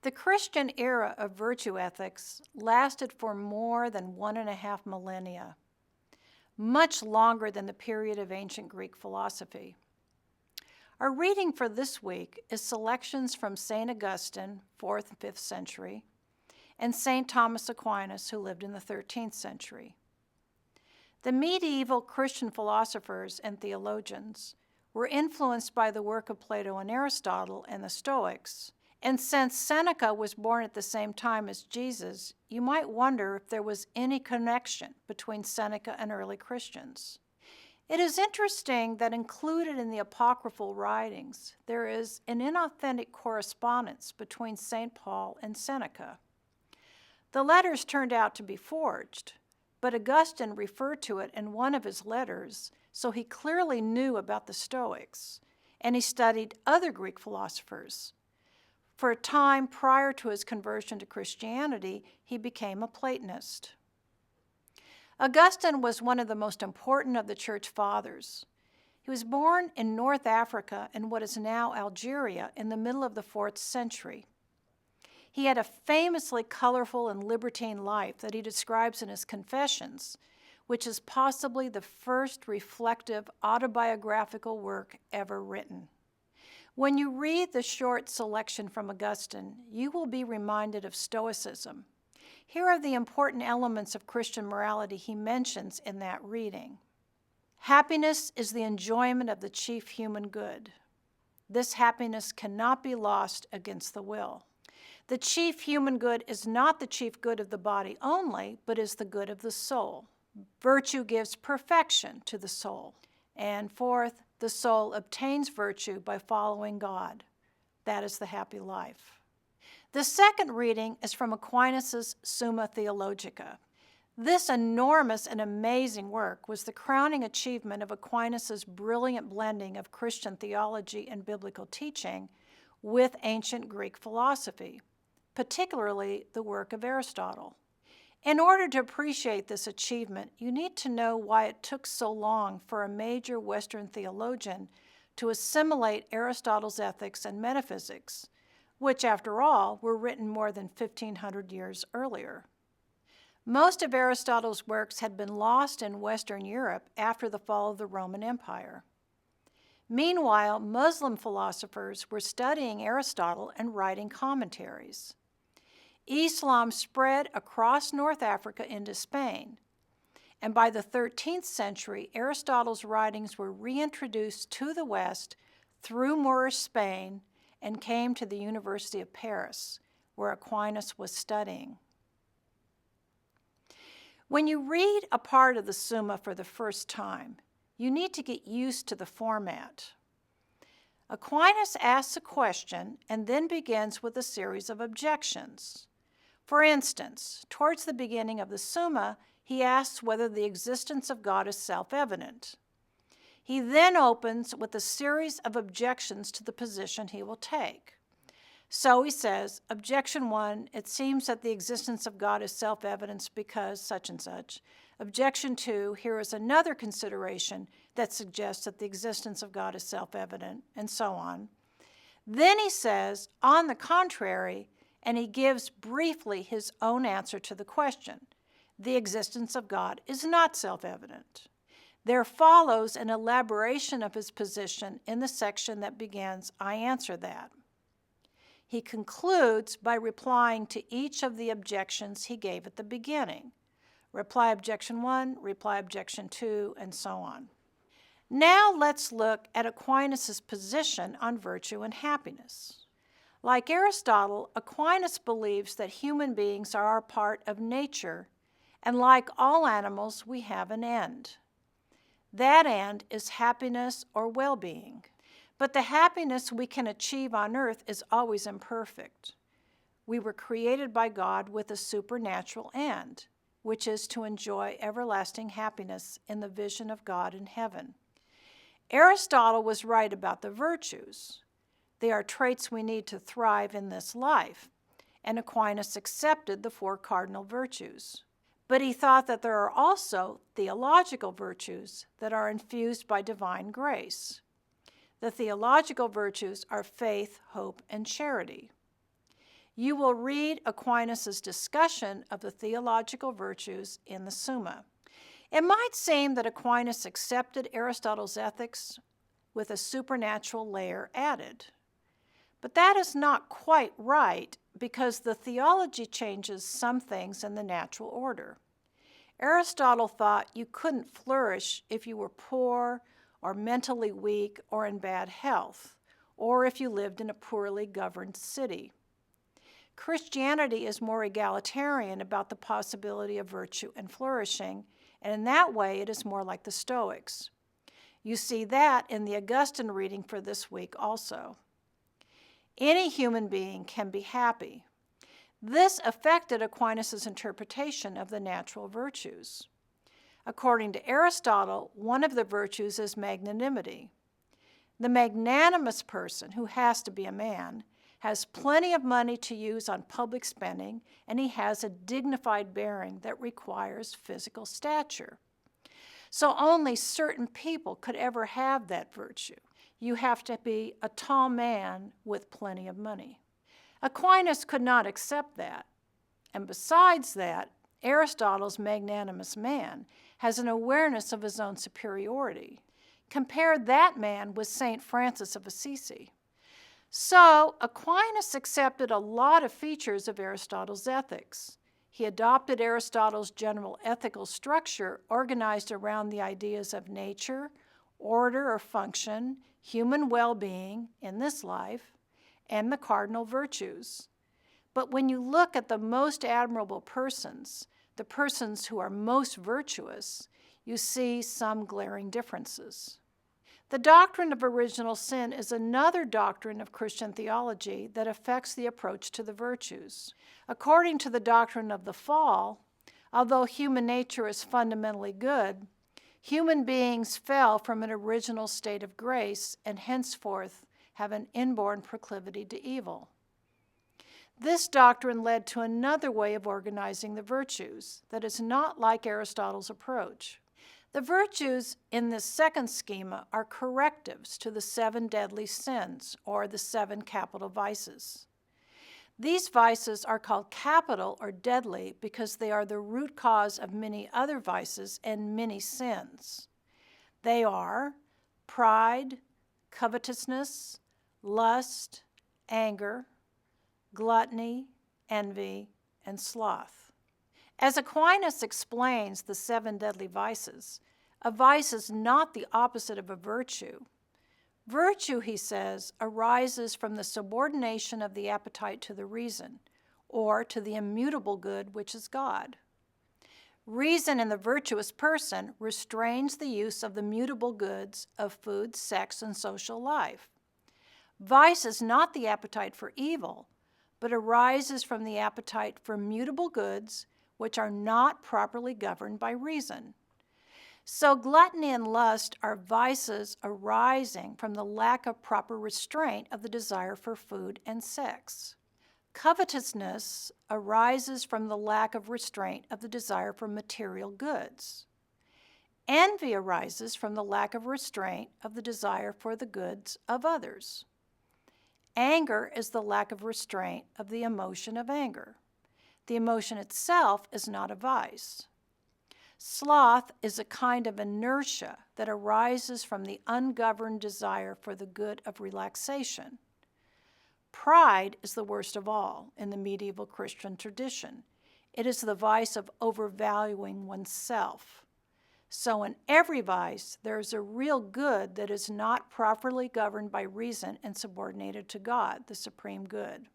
The Christian era of virtue ethics lasted for more than 1.5 millennia, much longer than the period of ancient Greek philosophy. Our reading for this week is selections from St. Augustine, 4th and 5th century, and St. Thomas Aquinas, who lived in the 13th century. The medieval Christian philosophers and theologians were influenced by the work of Plato and Aristotle and the Stoics, and since Seneca was born at the same time as Jesus, you might wonder if there was any connection between Seneca and early Christians. It is interesting that included in the apocryphal writings, there is an inauthentic correspondence between St. Paul and Seneca. The letters turned out to be forged, but Augustine referred to it in one of his letters, so he clearly knew about the Stoics, and he studied other Greek philosophers. For a time prior to his conversion to Christianity, he became a Platonist. Augustine was one of the most important of the Church Fathers. He was born in North Africa in what is now Algeria in the middle of the 4th century. He had a famously colorful and libertine life that he describes in his Confessions, which is possibly the first reflective autobiographical work ever written. When you read the short selection from Augustine, you will be reminded of Stoicism. Here are the important elements of Christian morality he mentions in that reading. Happiness is the enjoyment of the chief human good. This happiness cannot be lost against the will. The chief human good is not the chief good of the body only, but is the good of the soul. Virtue gives perfection to the soul. And fourth, the soul obtains virtue by following God. That is the happy life. The second reading is from Aquinas' Summa Theologiae. This enormous and amazing work was the crowning achievement of Aquinas' brilliant blending of Christian theology and biblical teaching with ancient Greek philosophy, particularly the work of Aristotle. In order to appreciate this achievement, you need to know why it took so long for a major Western theologian to assimilate Aristotle's ethics and metaphysics, which, after all, were written more than 1,500 years earlier. Most of Aristotle's works had been lost in Western Europe after the fall of the Roman Empire. Meanwhile, Muslim philosophers were studying Aristotle and writing commentaries. Islam spread across North Africa into Spain, and by the 13th century, Aristotle's writings were reintroduced to the West through Moorish Spain and came to the University of Paris, where Aquinas was studying. When you read a part of the Summa for the first time, you need to get used to the format. Aquinas asks a question and then begins with a series of objections. For instance, towards the beginning of the Summa, he asks whether the existence of God is self-evident. He then opens with a series of objections to the position he will take. So he says, Objection 1, it seems that the existence of God is self-evident because such and such. Objection 2, here is another consideration that suggests that the existence of God is self-evident, and so on. Then he says, on the contrary, and he gives briefly his own answer to the question. The existence of God is not self-evident. There follows an elaboration of his position in the section that begins, I answer that. He concludes by replying to each of the objections he gave at the beginning. Reply objection 1, reply objection 2, and so on. Now let's look at Aquinas' position on virtue and happiness. Like Aristotle, Aquinas believes that human beings are a part of nature, and like all animals, we have an end. That end is happiness or well-being. But the happiness we can achieve on earth is always imperfect. We were created by God with a supernatural end, which is to enjoy everlasting happiness in the vision of God in heaven. Aristotle was right about the virtues. They are traits we need to thrive in this life, and Aquinas accepted the 4 cardinal virtues. But he thought that there are also theological virtues that are infused by divine grace. The theological virtues are faith, hope, and charity. You will read Aquinas' discussion of the theological virtues in the Summa. It might seem that Aquinas accepted Aristotle's ethics with a supernatural layer added. But that is not quite right because the theology changes some things in the natural order. Aristotle thought you couldn't flourish if you were poor or mentally weak or in bad health, or if you lived in a poorly governed city. Christianity is more egalitarian about the possibility of virtue and flourishing, and in that way it is more like the Stoics. You see that in the Augustine reading for this week also. Any human being can be happy. This affected Aquinas' interpretation of the natural virtues. According to Aristotle, one of the virtues is magnanimity. The magnanimous person, who has to be a man, has plenty of money to use on public spending, and he has a dignified bearing that requires physical stature. So only certain people could ever have that virtue. You have to be a tall man with plenty of money. Aquinas could not accept that. And besides that, Aristotle's magnanimous man has an awareness of his own superiority. Compare that man with St. Francis of Assisi. So Aquinas accepted a lot of features of Aristotle's ethics. He adopted Aristotle's general ethical structure organized around the ideas of nature, order or function, human well-being in this life, and the cardinal virtues. But when you look at the most admirable persons, the persons who are most virtuous, you see some glaring differences. The doctrine of original sin is another doctrine of Christian theology that affects the approach to the virtues. According to the doctrine of the fall, although human nature is fundamentally good, human beings fell from an original state of grace and henceforth have an inborn proclivity to evil. This doctrine led to another way of organizing the virtues that is not like Aristotle's approach. The virtues in this second schema are correctives to the 7 deadly sins, or the 7 capital vices. These vices are called capital or deadly because they are the root cause of many other vices and many sins. They are pride, covetousness, lust, anger, gluttony, envy, and sloth. As Aquinas explains the 7 deadly vices, a vice is not the opposite of a virtue. Virtue, he says, arises from the subordination of the appetite to the reason, or to the immutable good which is God. Reason in the virtuous person restrains the use of the mutable goods of food, sex, and social life. Vice is not the appetite for evil, but arises from the appetite for mutable goods which are not properly governed by reason. So gluttony and lust are vices arising from the lack of proper restraint of the desire for food and sex. Covetousness arises from the lack of restraint of the desire for material goods. Envy arises from the lack of restraint of the desire for the goods of others. Anger is the lack of restraint of the emotion of anger. The emotion itself is not a vice. Sloth is a kind of inertia that arises from the ungoverned desire for the good of relaxation. Pride is the worst of all in the medieval Christian tradition. It is the vice of overvaluing oneself. So in every vice, there is a real good that is not properly governed by reason and subordinated to God, the supreme good.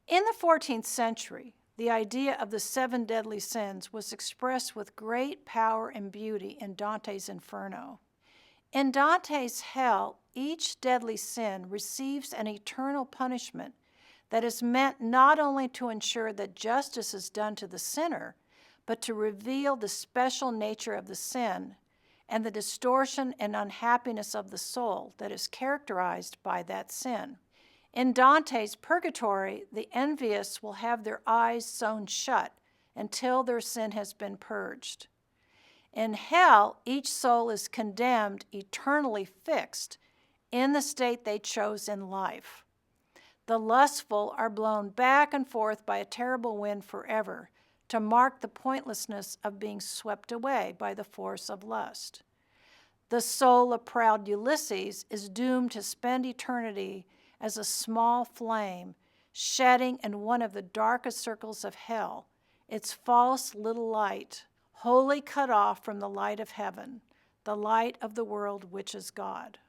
In the 14th century, the idea of the 7 deadly sins was expressed with great power and beauty in Dante's Inferno. In Dante's hell, each deadly sin receives an eternal punishment that is meant not only to ensure that justice is done to the sinner, but to reveal the special nature of the sin and the distortion and unhappiness of the soul that is characterized by that sin. In Dante's Purgatory, the envious will have their eyes sewn shut until their sin has been purged. In hell, each soul is condemned, eternally fixed, in the state they chose in life. The lustful are blown back and forth by a terrible wind forever, to mark the pointlessness of being swept away by the force of lust. The soul of proud Ulysses is doomed to spend eternity as a small flame, shedding in one of the darkest circles of hell, its false little light, wholly cut off from the light of heaven, the light of the world which is God.